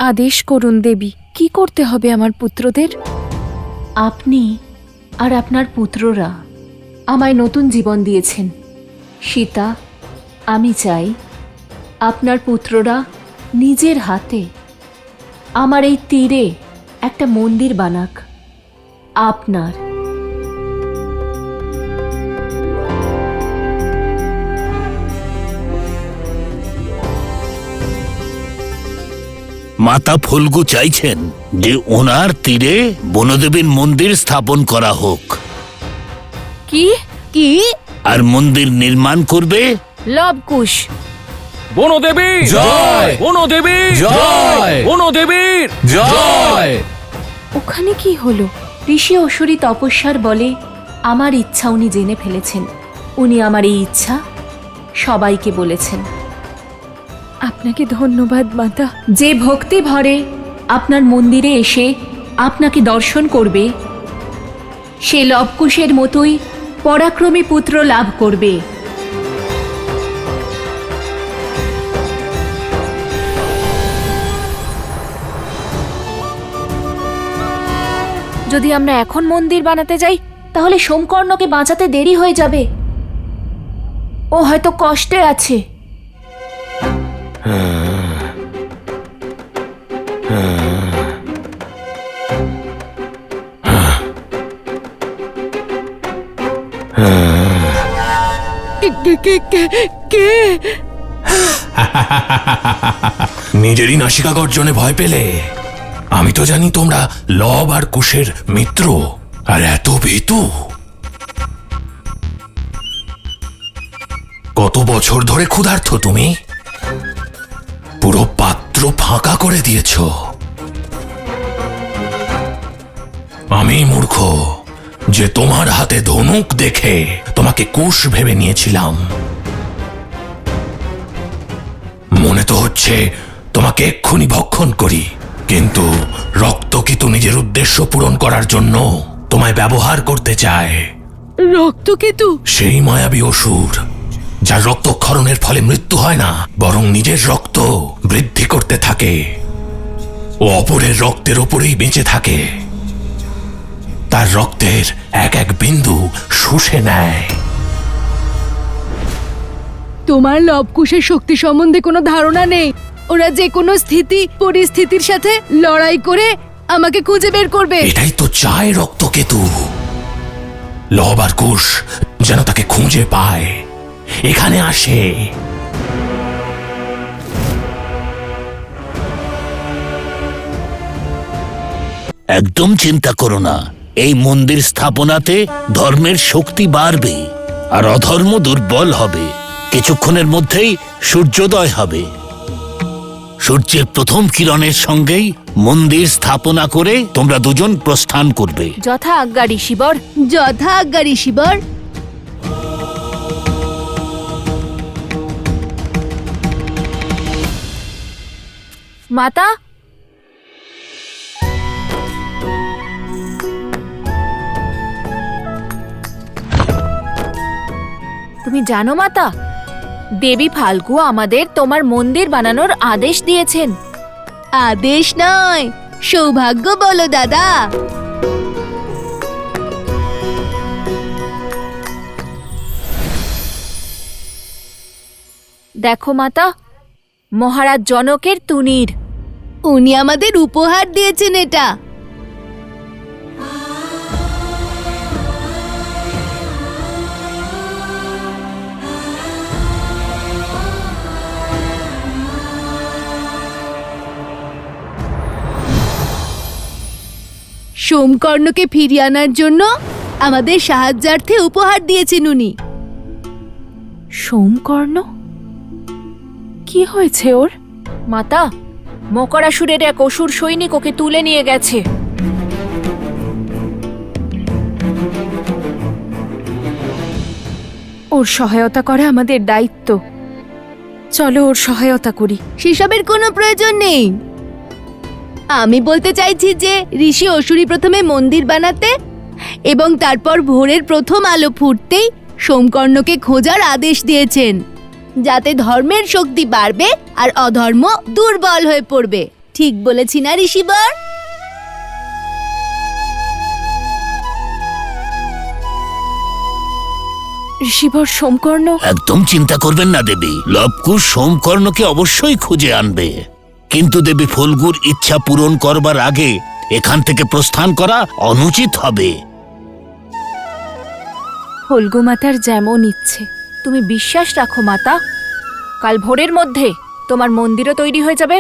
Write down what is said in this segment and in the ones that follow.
আদেশ করুন দেবী, কি করতে হবে আমার পুত্রদের? আপনি আর আপনার পুত্ররা আমায় নতুন জীবন দিয়েছেন। সীতা, আমি চাই আপনার পুত্ররা নিজের হাতে আমার এই তীরে একটা মন্দির বানাক। আপনার মাতা ফল্গু চাইছেন যে ওনার তীরে বনদেবীর মন্দির স্থাপন করা হোক। কি কি? আর মন্দির নির্মাণ করবে লবকুশ। বনদেবী জয়! বনদেবী জয়! বনদেবীর জয়! ওখানে কি হলো? ঋষি অসুরী তপস্যার বলে আমার ইচ্ছা উনি জেনে ফেলেছেন। উনি আমার এই ইচ্ছা সবাইকে বলেছেন। আপনাকে ধন্যবাদ মাতা। যে ভক্তি ভরে আপনার মন্দিরে এসে আপনাকে দর্শন করবে, সে লবকুশের মতোই পরাক্রমী পুত্র লাভ করবে। যদি আমরা এখন মন্দির বানাতে যাই, তাহলে সোমকর্ণকে বাঁচাতে দেরি হয়ে যাবে। ও হয়তো কষ্টে আছে। নিজেরই নাসিকা গর্জনে ভয় পেলে? আমি তো জানি তোমরা লব আর কুশের মিত্র, আর এত ভীতু। কত বছর ধরে ক্ষুধার্ত তুমি? পুরো পাত্র ফাঁকা করে দিয়েছ। আমি মূর্খ যে তোমার হাতে ধনুক দেখে তোমাকে কুশ ভেবে নিয়েছিলাম। মনে তো হচ্ছে তোমাকে এক্ষুনি ভক্ষণ করি, কিন্তু রক্তকেতু নিজের উদ্দেশ্য পূরণ করার জন্য তোমায় ব্যবহার করতে চায়। রক্তকেতু? সেই মায়াবী অসুর যার রক্তক্ষরণের ফলে মৃত্যু হয় না, বরং নিজের রক্ত বৃদ্ধি করতে থাকে ও অপরের রক্তের ওপরেই বেঁচে থাকে। তার রক্তের এক এক বিন্দু শুষে নেয়। তোমার লবকুশের শক্তি সম্বন্ধে কোনো ধারণা নেই। ওরা যে কোনো পরিস্থিতির সাথে লড়াই করে আমাকে খুঁজে বের করবে। এটাই তো চায় রক্তকেতু। লব আর কুশ যেন তাকে খুঁজে পায়, এখানে আসে। একদম চিন্তা করো না, এই মন্দির স্থাপনাতে ধর্মের শক্তি বাড়বে আর অধর্ম দুর্বল হবে। কিছুক্ষণের মধ্যেই সূর্যোদয় হবে। সূর্যের প্রথম কিরণের সঙ্গেই মন্দির স্থাপনা করে তোমরা দুজন প্রস্থান করবে। যথা আজ্ঞা ঋষিবর। যথা আজ্ঞা ঋষিবর। মাতা, তুমি জানো মাতা, দেবী ফাল্গু আমাদের তোমার মন্দির বানানোর আদেশ দিয়েছেন। আদেশ নয়, সৌভাগ্য বলো দাদা। দেখো মাতা, মহারাজ জনকের তুনীর। উনি আমাদের উপহার দিয়েছেন এটা। সোমকর্ণকে ফিরিয়ে আনার জন্য আমাদের সাহায্যার্থে উপহার দিয়েছেন উনি। সোমকর্ণ? কি হয়েছে ওর? মাতা, মকরাসুরের এক অসুর সৈনিক ওকে তুলে নিয়ে গেছে। ওর সহায়তা করা আমাদের দায়িত্ব। চলো ওর সহায়তা করি। সেসবের কোনো প্রয়োজন নেই। আমি বলতে চাইছি যে ঋষি অসুরী প্রথমে মন্দির বানাতে এবং তারপর ভোরের প্রথম আলো ফুটতেই সোমকর্ণকে খোঁজার আদেশ দিয়েছেন, যাতে ধর্মের শক্তি বাড়বে আর অধর্ম দুর্বল হয়ে পড়বে। ঠিক বলেছি না ঋষিবর? ঋষিবর সোমকর্ণ একদম চিন্তা করবেন না দেবী, লবকুশ সোমকর্ণকে অবশ্যই খুঁজে আনবে। কিন্তু দেবী ফল্গুর ইচ্ছা পূরণ করবার আগে এখান থেকে প্রস্থান করা অনুচিত হবে। ফল্গু মাতার যেমন ইচ্ছে। তুমি বিশ্বাস রাখো মাতা, কাল ভোরের মধ্যে তোমার মন্দিরও তৈরি হয়ে যাবে,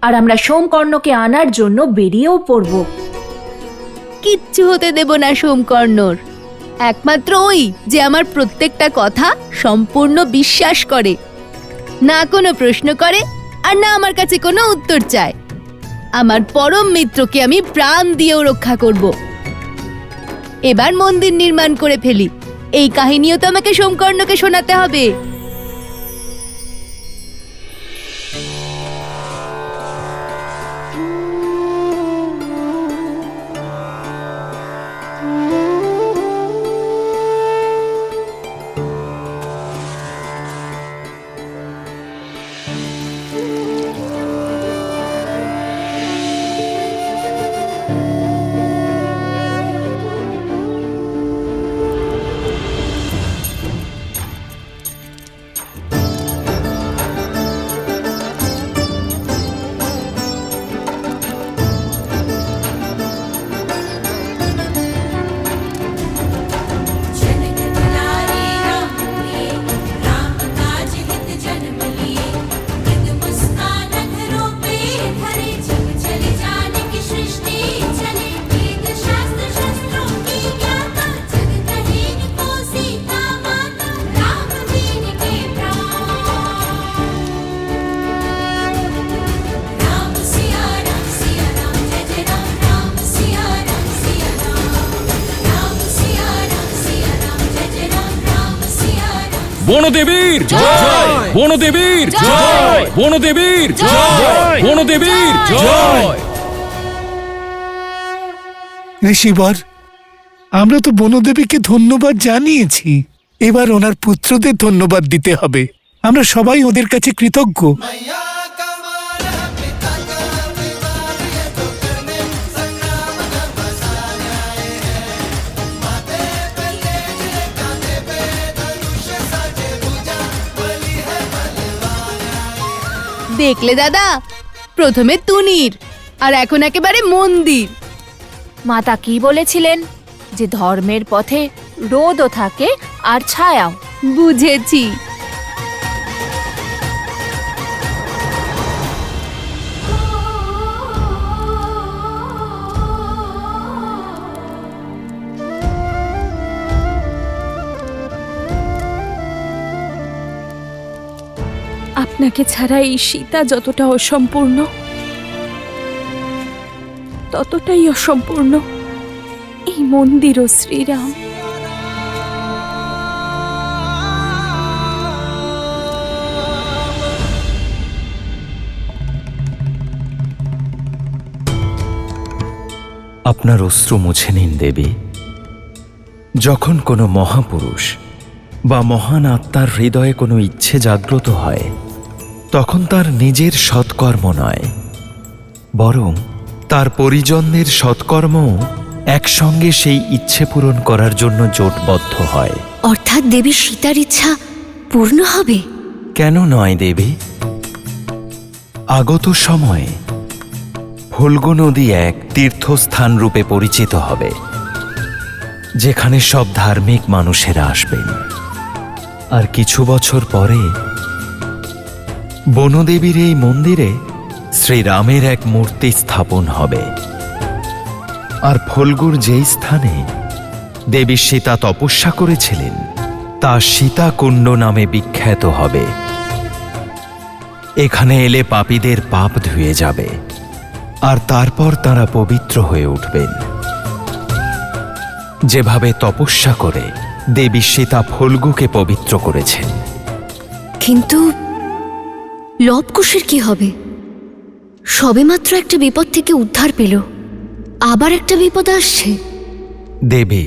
আর আমরা সোমকর্ণকে আনার জন্য বেরিয়েও পড়ব। কিচ্ছু হতে দেব না সোমকর্ণর। একমাত্র ওই যে আমার প্রত্যেকটা কথা সম্পূর্ণ বিশ্বাস করে, না কোনো প্রশ্ন করে আর না আমার কাছে কোনো উত্তর চায়। আমার পরম মিত্রকে আমি প্রাণ দিয়েও রক্ষা করব। এবার মন্দির নির্মাণ করে ফেলি, এই কাহিনীও তো আমাকে সোমকর্ণকে শোনাতে হবে। বনদেবীর জয়, বনদেবীর জয়, বনদেবীর জয়, বনদেবীর জয়। ঋষিবর, আমরা তো বনদেবীকে ধন্যবাদ জানিয়েছি, এবার ওনার পুত্রদের ধন্যবাদ দিতে হবে। আমরা সবাই ওদের কাছে কৃতজ্ঞ। দেখলে দাদা, প্রথমে তুনির আর এখন একেবারে মন্দির। মাতা কি বলেছিলেন? যে ধর্মের পথে রোদও থাকে আর ছায়াও। বুঝেছি। আপনাকে ছাড়া এই সীতা যতটা অসম্পূর্ণ, ততটাই অসম্পূর্ণ এই মন্দির ও শ্রীরাম। আপনার অশ্রু মুছে নিন দেবী। যখন কোনো মহাপুরুষ বা মহান আত্মার হৃদয়ে কোনো ইচ্ছে জাগ্রত হয়, তখন তার নিজের সৎকর্ম নয়, বরং তার পরিজনদের সৎকর্মও একসঙ্গে সেই ইচ্ছে পূরণ করার জন্য জোটবদ্ধ হয়। অর্থাৎ দেবী সীতার ইচ্ছা পূর্ণ হবে? কেন নয় দেবী? আগত সময়ে ফল্গু নদী এক তীর্থস্থান রূপে পরিচিত হবে, যেখানে সব ধার্মিক মানুষেরা আসবেন। আর কিছু বছর পরে বনদেবীর এই মন্দিরে শ্রীরামের এক মূর্তি স্থাপন হবে। আর ফল্গুর যেই স্থানে দেবী সীতা তপস্যা করেছিলেন, তা সীতাকুণ্ড নামে বিখ্যাত হবে। এখানে এলে পাপীদের পাপ ধুয়ে যাবে, আর তারপর তারা পবিত্র হয়ে উঠবেন। যেভাবে তপস্যা করে দেবী সীতা ফল্গুকে পবিত্র করেছেন। কিন্তু লবকুশের কি হবে? সবেমাত্র একটা বিপদ থেকে উদ্ধার পেল, আবার একটা বিপদ আসছে। দেবী,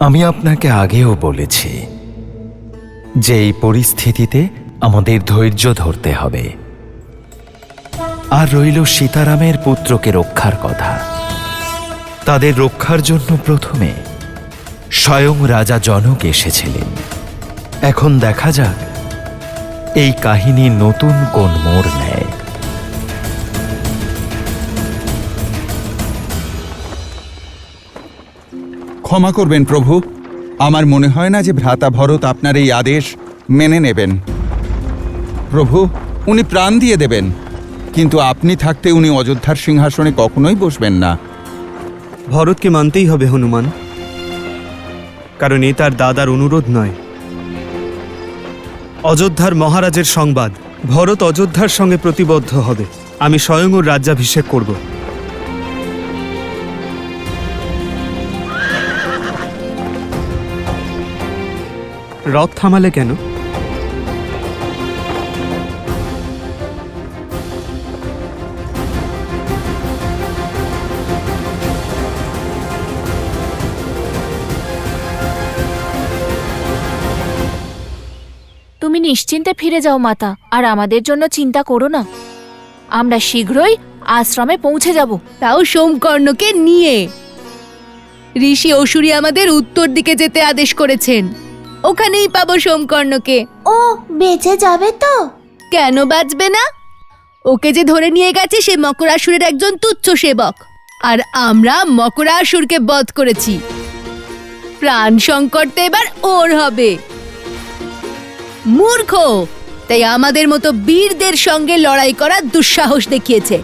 আমি আপনাকে আগেও বলেছি যে এই পরিস্থিতিতে আমাদের ধৈর্য ধরতে হবে। আর রইল সীতারামের পুত্রকে রক্ষার কথা। তাদের রক্ষার জন্য প্রথমে স্বয়ং রাজা জনক এসেছিলেন। এখন দেখা যাক এই কাহিনী নতুন কোন মোড় নেয়। ক্ষমা করবেন প্রভু, আমার মনে হয় না যে ভ্রাতা ভরত আপনার এই আদেশ মেনে নেবেন। প্রভু, উনি প্রাণ দিয়ে দেবেন, কিন্তু আপনি থাকতে উনি অযোধ্যার সিংহাসনে কখনোই বসবেন না। ভরতকে মানতেই হবে হনুমান, কারণ এ তার দাদার অনুরোধ নয়, অযোধ্যার মহারাজের সংবাদ। ভরত অযোধ্যার সঙ্গে প্রতিবদ্ধ হবে। আমি স্বয়ং ওর রাজ্যাভিষেক করব। রথ থামালে কেন? তুমি নিশ্চিন্তে ফিরে যাও মাতা, আর আমাদের জন্য চিন্তা করো না। আমরা শীঘ্রই আশ্রমে পৌঁছে যাব। তাও সোমকর্ণকে নিয়ে। ঋষি অসুরী আমাদের উত্তর দিকে যেতে আদেশ করেছেন। ওখানেই পাবো সোমকর্ণকে। ও বেঁচে যাবে তো? কেন বাঁচবে না? ওকে যে ধরে নিয়ে গেছে সে মকরাসুরের একজন তুচ্ছ সেবক, আর আমরা মকরাসুরকে বধ করেছি। প্রাণ সংকট এবার ওর হবে। মূর্খ, তাই আমাদের মতো বীরদের সঙ্গে লড়াই করার দুঃসাহস দেখিয়েছে।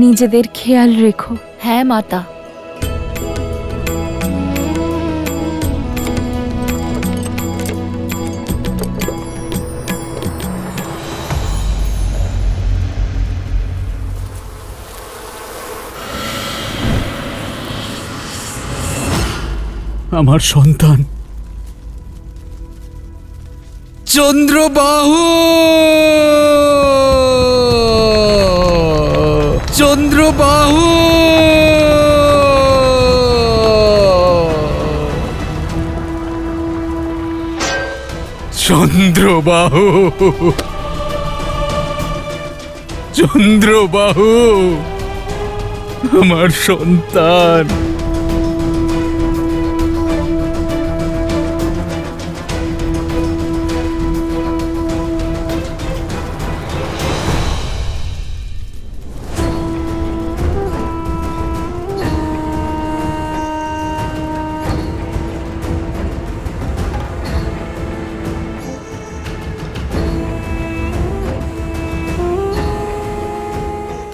নিজেদের খেয়াল রেখো। হ্যাঁ মাতা। আমার সন্তান চন্দ্রবাহু, চন্দ্রবাহু, চন্দ্রবাহু, চন্দ্রবাহু, আমার সন্তান।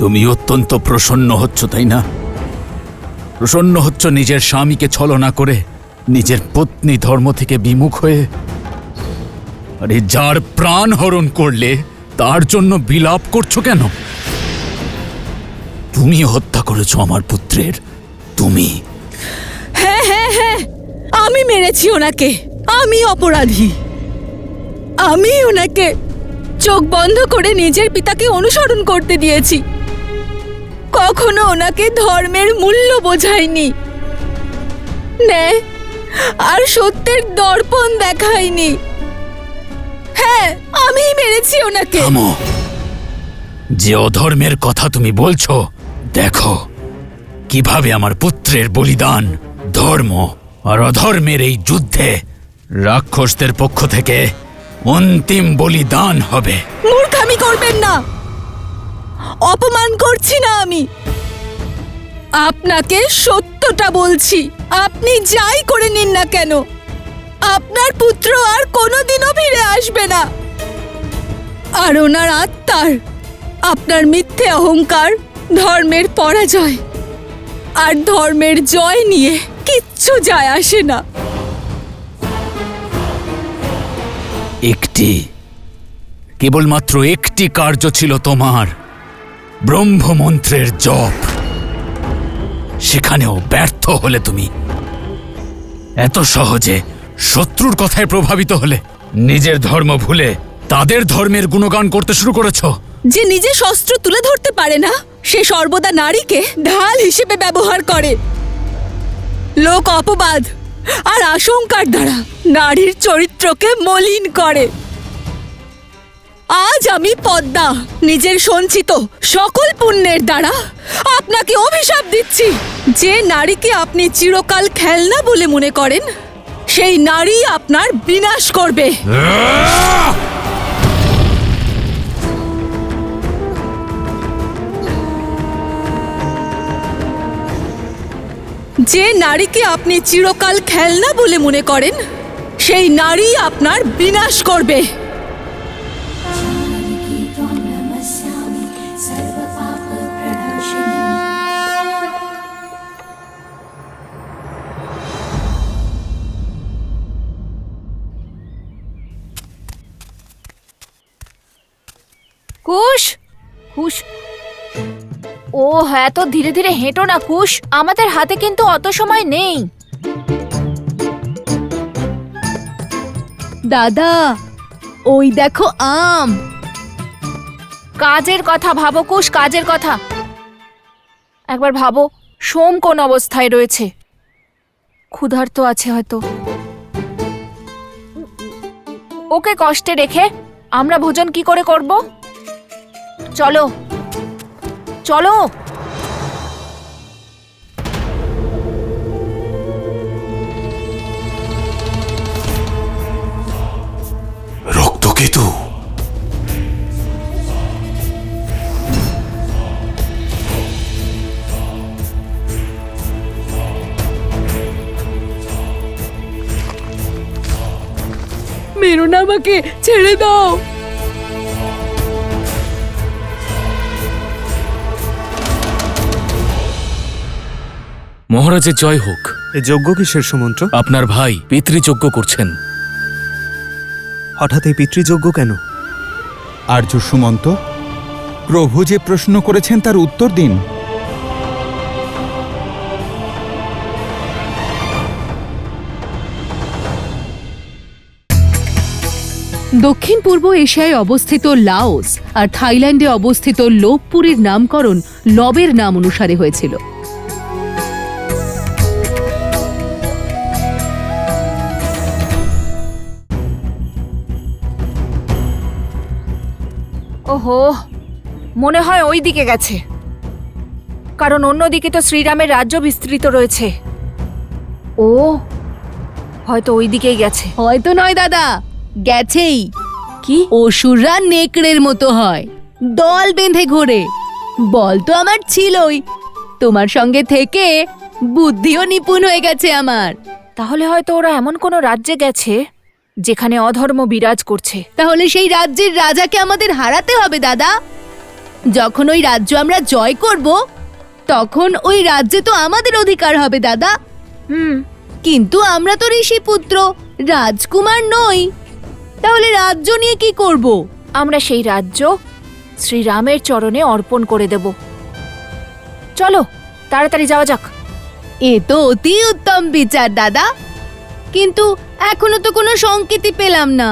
তুমি অত্যন্ত প্রসন্ন হচ্ছ, তাই না? প্রসন্ন হচ্ছ নিজের স্বামীকে ছলনা করে, নিজের পত্নী ধর্ম থেকে বিমুখ হয়ে। আরে যার প্রাণ হরণ করলে তার জন্য বিলাপ করছো কেন? তুমি হত্যা করেছো আমার পুত্রের, তুমি। হ্যাঁ হ্যাঁ হ্যাঁ, আমি মেরেছি ওনাকে। আমি অপরাধী। আমি ওনাকে চোখ বন্ধ করে নিজের পিতাকে অনুসরণ করতে দিয়েছি। কখনো ওনাকে ধর্মের মূল্য বোঝাইনি, ন্যায় আর সত্যের দর্পণ দেখাইনি। হ্যাঁ, আমিই মেরেছি ওনাকে। থামো। যে অধর্মের কথা তুমি বলছো, দেখো কিভাবে আমার পুত্রের বলিদান ধর্ম আর অধর্মের এই যুদ্ধে রাক্ষসদের পক্ষ থেকে অন্তিম বলিদান হবে। মূর্খামি করবেন না। অপমান করছি না আমি, আপনাকে সত্যটা বলছি। আপনি যাই করে নিন না কেন, আপনার পুত্র আর কোনোদিনও ফিরে আসবে না। আর ওনার আত্মার আপনার মিথ্যে অহংকার, ধর্মের পরাজয় আর ধর্মের জয় নিয়ে কিচ্ছু যায় আসে না। কেবলমাত্র একটি কার্য ছিল তোমার, ব্রহ্মমন্ত্রের জপ। সেখানেও ব্যর্থ হলে তুমি। এত সহজে শত্রুর কথায় প্রভাবিত হলে নিজের ধর্ম ভুলে তাদের ধর্মের গুণগান করতে শুরু করেছ। যে নিজে শস্ত্র তুলে ধরতে পারে না, সে সর্বদা নারীকে ঢাল হিসেবে ব্যবহার করে। লোক অপবাদ আর আশঙ্কার দ্বারা নারীর চরিত্রকে মলিন করে। আজ আমি পদ্মা নিজের সঞ্চিত সকল পুণ্যের দ্বারা আপনাকে অভিশাপ দিচ্ছি। যে নারীকে আপনি চিরকাল খেলনা বলে মনে করেন, সেই নারী আপনার বিনাশ করবে। যে নারীকে আপনি চিরকাল খেলনা বলে মনে করেন, সেই নারী আপনার বিনাশ করবে। কুশ, কুশ, ও হ্যাঁ, তো ধীরে ধীরে হেঁটো না কুশ, আমাদের হাতে কিন্তু অত সময় নেই। দাদা, ওই দেখো আম। কাজের কথা ভাবো কুশ, কাজের কথা একবার ভাবো। সোম কোন অবস্থায় রয়েছে? ক্ষুধার্ত আছে হয়তো। ওকে কষ্টে রেখে আমরা ভোজন কি করে করব? চলো চলো। রক্তকেতু, মেরো না আমাকে, ছেড়ে দাও। মহারাজের জয় হোক। এ যজ্ঞ কিসের সুমন্ত্র? আপনার ভাই পিতৃযজ্ঞ করছেন। হঠাৎ এই পিতৃযজ্ঞ কেন? আর্য সুমন্ত, প্রভু যে প্রশ্ন করেছেন তার উত্তর দিন। দক্ষিণ পূর্ব এশিয়ায় অবস্থিত লাওস আর থাইল্যান্ডে অবস্থিত লোপপুরীর নামকরণ লবের নাম অনুসারে হয়েছিল। ওহো, মনে হয় ওই দিকে গেছে, কারণ অন্যদিকে তো শ্রীরামের রাজ্য বিস্তৃত রয়েছে। ও হয়তো ওই দিকেই গেছে। হয়তো নয় দাদা, গেছেই। কি? অসুররা নেকড়ের মতো হয়, দল বেঁধে ঘোরে। বল তো আমার ছিলই, তোমার সঙ্গে থেকে বুদ্ধিও নিপুণ হয়ে গেছে আমার। তাহলে হয়তো ওরা এমন কোনো রাজ্যে গেছে যেখানে অধর্ম বিরাজ করছে। তাহলে সেই রাজ্যের রাজাকে আমাদের হারাতে হবে দাদা। যখন ওই রাজ্য আমরা জয় করব, তখন ওই রাজ্যে তো আমাদের অধিকার হবে দাদা। কিন্তু আমরা তো ঋষি পুত্র, রাজকুমার নই। তাহলে রাজ্য নিয়ে কি করব? আমরা সেই রাজ্য শ্রীরামের চরণে অর্পণ করে দেব। চলো তাড়াতাড়ি যাওয়া যাক। এ তো অতি উত্তম বিচার দাদা, কিন্তু এখনো তো কোনো সংকেতই পেলাম না।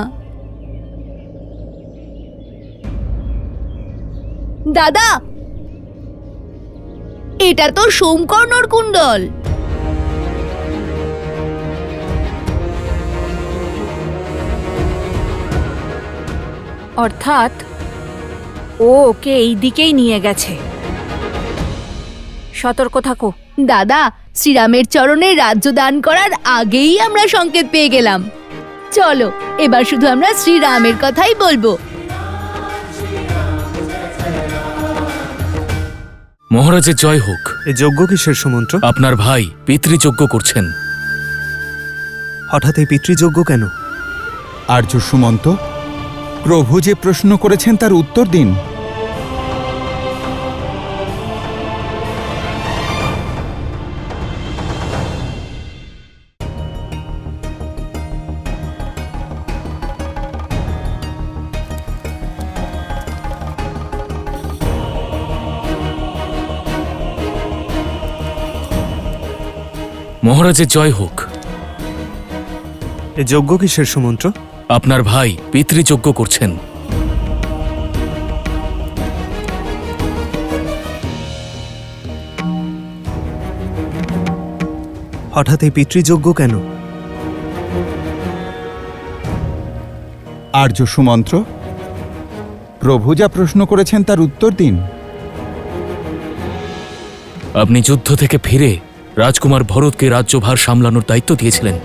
দাদা, এটা তো সোমকর্ণর কুণ্ডল। অর্থাৎ ও ওকে এই দিকেই নিয়ে গেছে। সতর্ক থাকো দাদা, শ্রীরামের চরণে রাজ্য দান করার আগেই আমরা সংকেত পেয়ে গেলাম। চলো এবার শুধু আমরা শ্রীরামের কথাই বলবো। মহারাজের জয় হোক। এ যজ্ঞ কিসের সুমন্ত্র? আপনার ভাই পিতৃযজ্ঞ করছেন। হঠাৎ এই পিতৃযজ্ঞ কেন? আর্য সুমন্ত, প্রভু যে প্রশ্ন করেছেন তার উত্তর দিন। মহারাজের জয় হোক। এ যজ্ঞ কিসের সুমন্ত্র? আপনার ভাই পিতৃযজ্ঞ করছেন। হঠাৎ এই পিতৃযজ্ঞ কেন? আর্য সুমন্ত্র, প্রভু যা প্রশ্ন করেছেন তার উত্তর দিন। আপনি যুদ্ধ থেকে ফিরে রাজকুমার ভরতকে রাজ্যভার সামলানোর দায়িত্ব দিয়েছিলেন,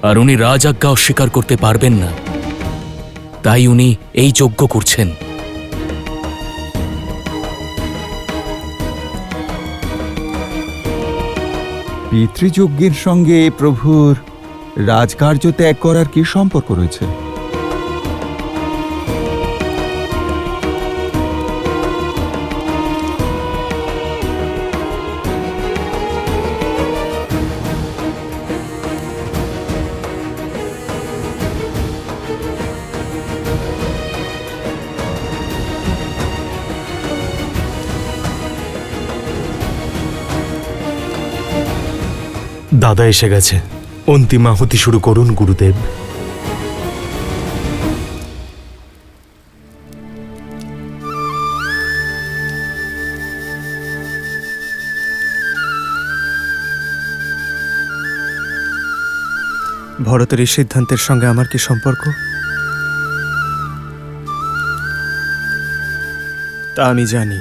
আর উনি রাজ আজ্ঞা অস্বীকার করতে পারবেন না, তাই উনি এই যজ্ঞ করছেন। পিতৃযজ্ঞের সঙ্গে প্রভুর রাজকার্য ত্যাগ করার কি সম্পর্ক রয়েছে? দাদা এসে গেছে, অন্তিম আহুতি শুরু করুন গুরুদেব। ভরতের এই সিদ্ধান্তের সঙ্গে আমার কি সম্পর্ক তা আমি জানি।